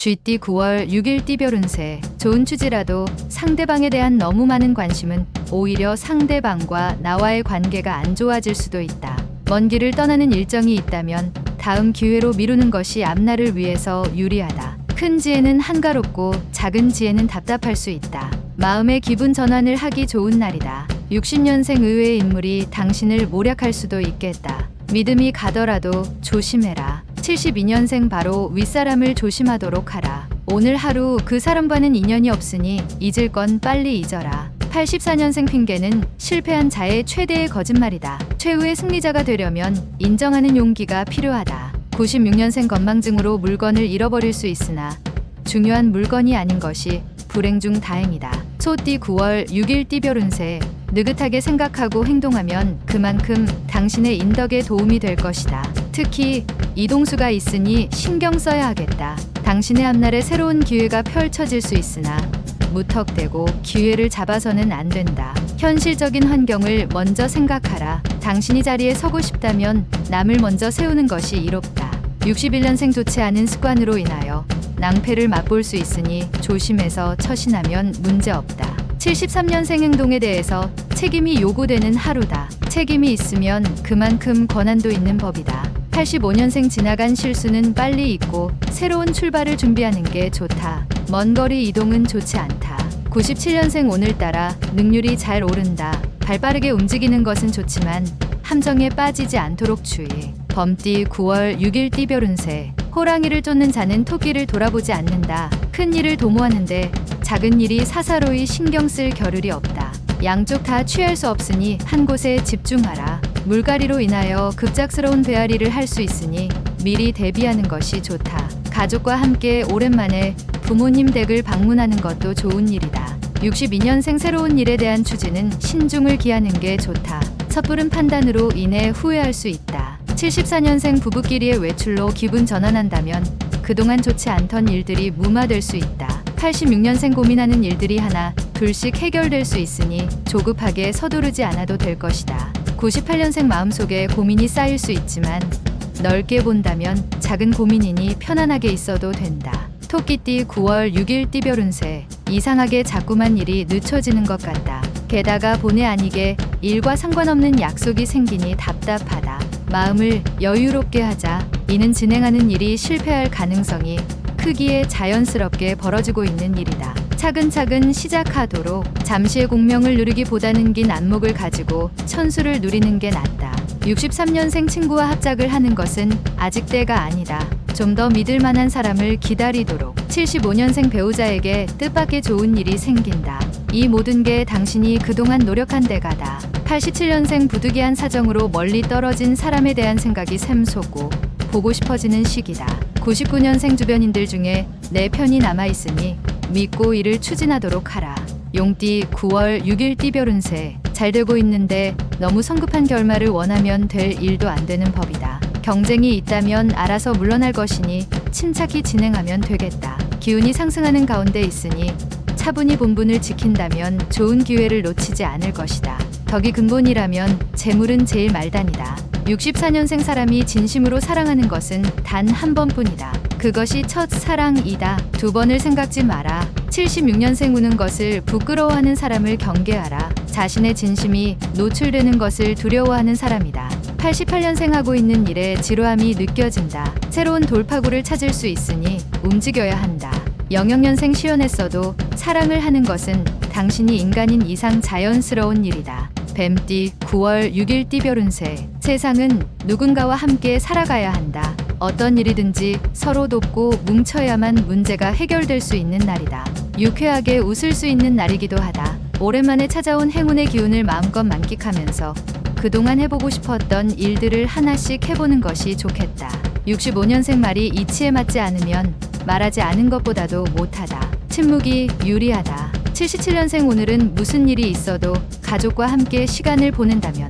쥐띠 9월 6일 띠별 운세. 좋은 취지라도 상대방에 대한 너무 많은 관심은 오히려 상대방과 나와의 관계가 안 좋아질 수도 있다. 먼 길을 떠나는 일정이 있다면 다음 기회로 미루는 것이 앞날을 위해서 유리하다. 큰 지혜는 한가롭고 작은 지혜는 답답할 수 있다. 마음의 기분 전환을 하기 좋은 날이다. 60년생 의외의 인물이 당신을 모략할 수도 있겠다. 믿음이 가더라도 조심해라. 72년생 바로 윗사람을 조심하도록 하라. 오늘 하루 그 사람과는 인연이 없으니 잊을 건 빨리 잊어라. 84년생 핑계는 실패한 자의 최대의 거짓말이다. 최후의 승리자가 되려면 인정하는 용기가 필요하다. 96년생 건망증으로 물건을 잃어버릴 수 있으나 중요한 물건이 아닌 것이 불행 중 다행이다. 소띠 9월 6일 띠별 운세. 느긋하게 생각하고 행동하면 그만큼 당신의 인덕에 도움이 될 것이다. 특히 이동수가 있으니 신경 써야 하겠다. 당신의 앞날에 새로운 기회가 펼쳐질 수 있으나 무턱대고 기회를 잡아서는 안 된다. 현실적인 환경을 먼저 생각하라. 당신이 자리에 서고 싶다면 남을 먼저 세우는 것이 이롭다. 61년생 좋지 않은 습관으로 인하여 낭패를 맛볼 수 있으니 조심해서 처신하면 문제없다. 73년생 행동에 대해서 책임이 요구되는 하루다. 책임이 있으면 그만큼 권한도 있는 법이다. 85년생 지나간 실수는 빨리 잊고 새로운 출발을 준비하는 게 좋다. 먼 거리 이동은 좋지 않다. 97년생 오늘따라 능률이 잘 오른다. 발빠르게 움직이는 것은 좋지만 함정에 빠지지 않도록 주의. 범띠 9월 6일 띠별 운세. 호랑이를 쫓는 자는 토끼를 돌아보지 않는다. 큰 일을 도모하는데 작은 일이 사사로이 신경 쓸 겨를이 없다. 양쪽 다 취할 수 없으니 한 곳에 집중하라. 물갈이로 인하여 급작스러운 배앓이를 할 수 있으니 미리 대비하는 것이 좋다. 가족과 함께 오랜만에 부모님 댁을 방문하는 것도 좋은 일이다. 62년생 새로운 일에 대한 추진은 신중을 기하는 게 좋다. 섣부른 판단으로 인해 후회할 수 있다. 74년생 부부끼리의 외출로 기분 전환한다면 그동안 좋지 않던 일들이 무마될 수 있다. 86년생 고민하는 일들이 하나 둘씩 해결될 수 있으니 조급하게 서두르지 않아도 될 것이다. 98년생 마음속에 고민이 쌓일 수 있지만 넓게 본다면 작은 고민이니 편안하게 있어도 된다. 토끼띠 9월 6일 띠별 운세. 이상하게 자꾸만 일이 늦춰지는 것 같다. 게다가 본의 아니게 일과 상관없는 약속이 생기니 답답하다. 마음을 여유롭게 하자. 이는 진행하는 일이 실패할 가능성이 크기에 자연스럽게 벌어지고 있는 일이다. 차근차근 시작하도록. 잠시의 공명을 누리기보다는 긴 안목을 가지고 천수를 누리는 게 낫다. 63년생 친구와 합작을 하는 것은 아직 때가 아니다. 좀 더 믿을 만한 사람을 기다리도록. 75년생 배우자에게 뜻밖의 좋은 일이 생긴다. 이 모든 게 당신이 그동안 노력한 대가다. 87년생 부득이한 사정으로 멀리 떨어진 사람에 대한 생각이 샘솟고 보고 싶어지는 시기다. 99년생 주변인들 중에 내 편이 남아있으니 믿고 이를 추진하도록 하라. 용띠 9월 6일 띠별 운세. 잘 되고 있는데 너무 성급한 결말을 원하면 될 일도 안 되는 법이다. 경쟁이 있다면 알아서 물러날 것이니 침착히 진행하면 되겠다. 기운이 상승하는 가운데 있으니 차분히 본분을 지킨다면 좋은 기회를 놓치지 않을 것이다. 덕이 근본이라면 재물은 제일 말단이다. 64년생 사람이 진심으로 사랑하는 것은 단 한 번뿐이다. 그것이 첫 사랑이다. 두 번을 생각지 마라. 76년생 우는 것을 부끄러워하는 사람을 경계하라. 자신의 진심이 노출되는 것을 두려워하는 사람이다. 88년생 하고 있는 일에 지루함이 느껴진다. 새로운 돌파구를 찾을 수 있으니 움직여야 한다. 00년생 시원했어도 사랑을 하는 것은 당신이 인간인 이상 자연스러운 일이다. 뱀띠 9월 6일 띠별 운세. 세상은 누군가와 함께 살아가야 한다. 어떤 일이든지 서로 돕고 뭉쳐야만 문제가 해결될 수 있는 날이다. 유쾌하게 웃을 수 있는 날이기도 하다. 오랜만에 찾아온 행운의 기운을 마음껏 만끽하면서 그동안 해보고 싶었던 일들을 하나씩 해보는 것이 좋겠다. 65년생 말이 이치에 맞지 않으면 말하지 않은 것보다도 못하다. 침묵이 유리하다. 77년생 오늘은 무슨 일이 있어도 가족과 함께 시간을 보낸다면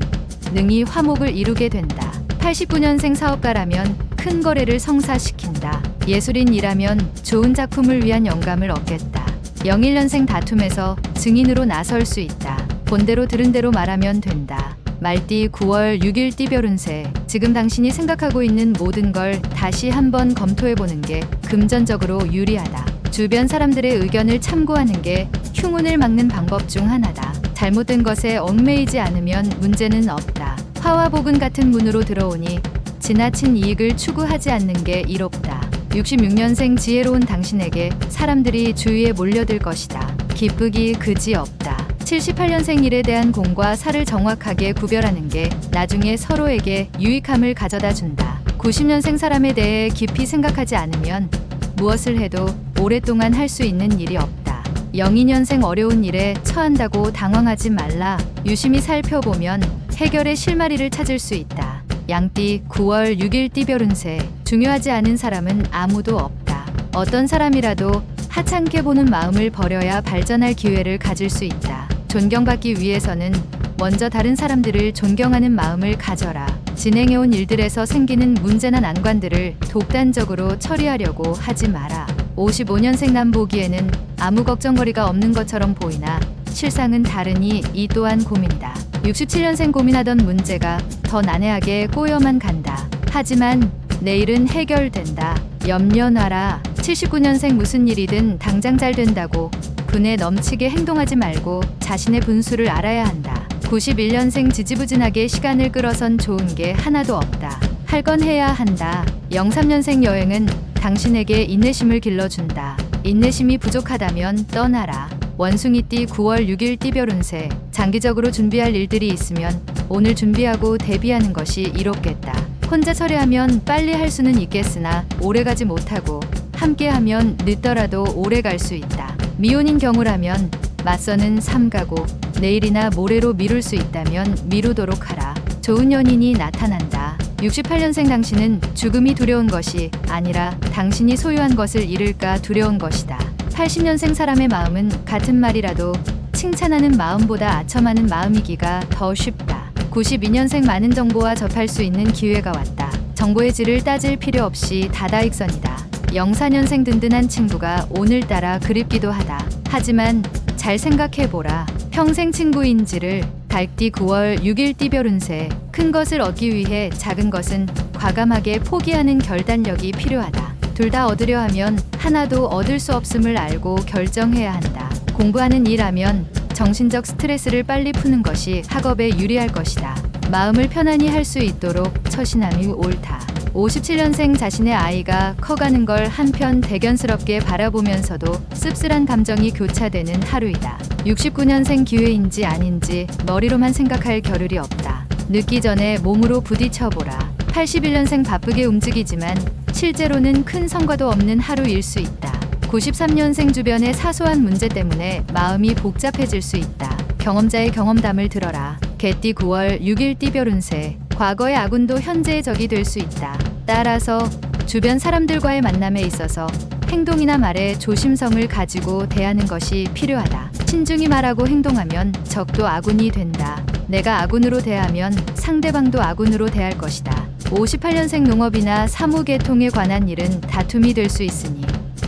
능히 화목을 이루게 된다. 89년생 사업가라면 큰 거래를 성사시킨다. 예술인이라면 좋은 작품을 위한 영감을 얻겠다. 01년생 다툼에서 증인으로 나설 수 있다. 본대로 들은 대로 말하면 된다. 말띠 9월 6일 띠별 운세. 지금 당신이 생각하고 있는 모든 걸 다시 한번 검토해보는 게 금전적으로 유리하다. 주변 사람들의 의견을 참고하는 게 흉운을 막는 방법 중 하나다. 잘못된 것에 얽매이지 않으면 문제는 없다. 화와 복은 같은 문으로 들어오니 지나친 이익을 추구하지 않는 게 이롭다. 66년생 지혜로운 당신에게 사람들이 주위에 몰려들 것이다. 기쁘기 그지 없다. 78년생 일에 대한 공과 사를 정확하게 구별하는 게 나중에 서로에게 유익함을 가져다 준다. 90년생 사람에 대해 깊이 생각하지 않으면 무엇을 해도 오랫동안 할 수 있는 일이 없다. 02년생 어려운 일에 처한다고 당황하지 말라. 유심히 살펴보면 해결의 실마리를 찾을 수 있다. 양띠 9월 6일 띠별 운세. 중요하지 않은 사람은 아무도 없다. 어떤 사람이라도 하찮게 보는 마음을 버려야 발전할 기회를 가질 수 있다. 존경받기 위해서는 먼저 다른 사람들을 존경하는 마음을 가져라. 진행해온 일들에서 생기는 문제나 난관들을 독단적으로 처리하려고 하지 마라. 55년생 남 보기에는 아무 걱정거리가 없는 것처럼 보이나 실상은 다르니 이 또한 고민이다. 67년생 고민하던 문제가 더 난해하게 꼬여만 간다. 하지만 내일은 해결된다. 염려 놔라. 79년생 무슨 일이든 당장 잘 된다고 분에 넘치게 행동하지 말고 자신의 분수를 알아야 한다. 91년생 지지부진하게 시간을 끌어선 좋은 게 하나도 없다. 할 건 해야 한다. 03년생 여행은 당신에게 인내심을 길러준다. 인내심이 부족하다면 떠나라. 원숭이띠 9월 6일 띠별 운세. 장기적으로 준비할 일들이 있으면 오늘 준비하고 대비하는 것이 이롭겠다. 혼자 처리하면 빨리 할 수는 있겠으나 오래가지 못하고 함께하면 늦더라도 오래갈 수 있다. 미혼인 경우라면 맞서는 삼가고 내일이나 모레로 미룰 수 있다면 미루도록 하라. 좋은 연인이 나타난다. 68년생 당신은 죽음이 두려운 것이 아니라 당신이 소유한 것을 잃을까 두려운 것이다. 80년생 사람의 마음은 같은 말이라도 칭찬하는 마음보다 아첨하는 마음이기가 더 쉽다. 92년생 많은 정보와 접할 수 있는 기회가 왔다. 정보의 질을 따질 필요 없이 다다익선이다. 04년생 든든한 친구가 오늘따라 그립기도 하다. 하지만 잘 생각해보라. 평생 친구인지를. 달띠 9월 6일 띠별 운세. 큰 것을 얻기 위해 작은 것은 과감하게 포기하는 결단력이 필요하다. 둘 다 얻으려 하면 하나도 얻을 수 없음을 알고 결정해야 한다. 공부하는 일하면 정신적 스트레스를 빨리 푸는 것이 학업에 유리할 것이다. 마음을 편안히 할 수 있도록 처신함이 옳다. 57년생 자신의 아이가 커가는 걸 한편 대견스럽게 바라보면서도 씁쓸한 감정이 교차되는 하루이다. 69년생 기회인지 아닌지 머리로만 생각할 겨를이 없다. 늦기 전에 몸으로 부딪혀보라. 81년생 바쁘게 움직이지만 실제로는 큰 성과도 없는 하루일 수 있다. 93년생 주변의 사소한 문제 때문에 마음이 복잡해질 수 있다. 경험자의 경험담을 들어라. 개띠 9월 6일 띠별 운세. 과거의 아군도 현재의 적이 될 수 있다. 따라서 주변 사람들과의 만남에 있어서 행동이나 말에 조심성을 가지고 대하는 것이 필요하다. 신중히 말하고 행동하면 적도 아군이 된다. 내가 아군으로 대하면 상대방도 아군으로 대할 것이다. 58년생 농업이나 사무계통에 관한 일은 다툼이 될 수 있으니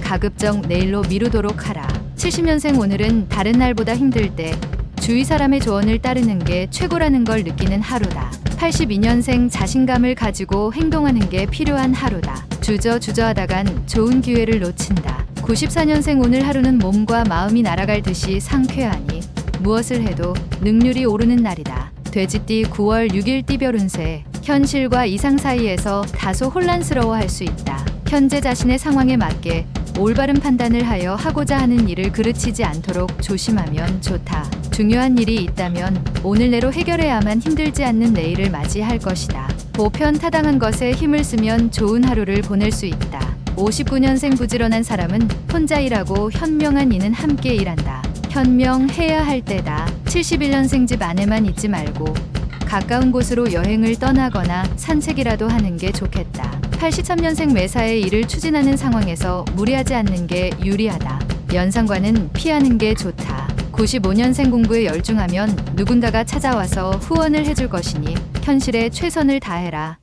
가급적 내일로 미루도록 하라. 70년생 오늘은 다른 날보다 힘들 때 주위 사람의 조언을 따르는 게 최고라는 걸 느끼는 하루다. 82년생 자신감을 가지고 행동하는 게 필요한 하루다. 주저하다간 좋은 기회를 놓친다. 94년생 오늘 하루는 몸과 마음이 날아갈 듯이 상쾌하니 무엇을 해도 능률이 오르는 날이다. 돼지띠 9월 6일 띠별 운세. 현실과 이상 사이에서 다소 혼란스러워할 수 있다. 현재 자신의 상황에 맞게 올바른 판단을 하여 하고자 하는 일을 그르치지 않도록 조심하면 좋다. 중요한 일이 있다면 오늘 내로 해결해야만 힘들지 않는 내일을 맞이할 것이다. 보편 타당한 것에 힘을 쓰면 좋은 하루를 보낼 수 있다. 59년생 부지런한 사람은 혼자 일하고 현명한 이는 함께 일한다. 현명해야 할 때다. 71년생 집 안에만 있지 말고 가까운 곳으로 여행을 떠나거나 산책이라도 하는 게 좋겠다. 83년생 매사에 일을 추진하는 상황에서 무리하지 않는 게 유리하다. 연상과는 피하는 게 좋다. 95년생 공부에 열중하면 누군가가 찾아와서 후원을 해줄 것이니 현실에 최선을 다해라.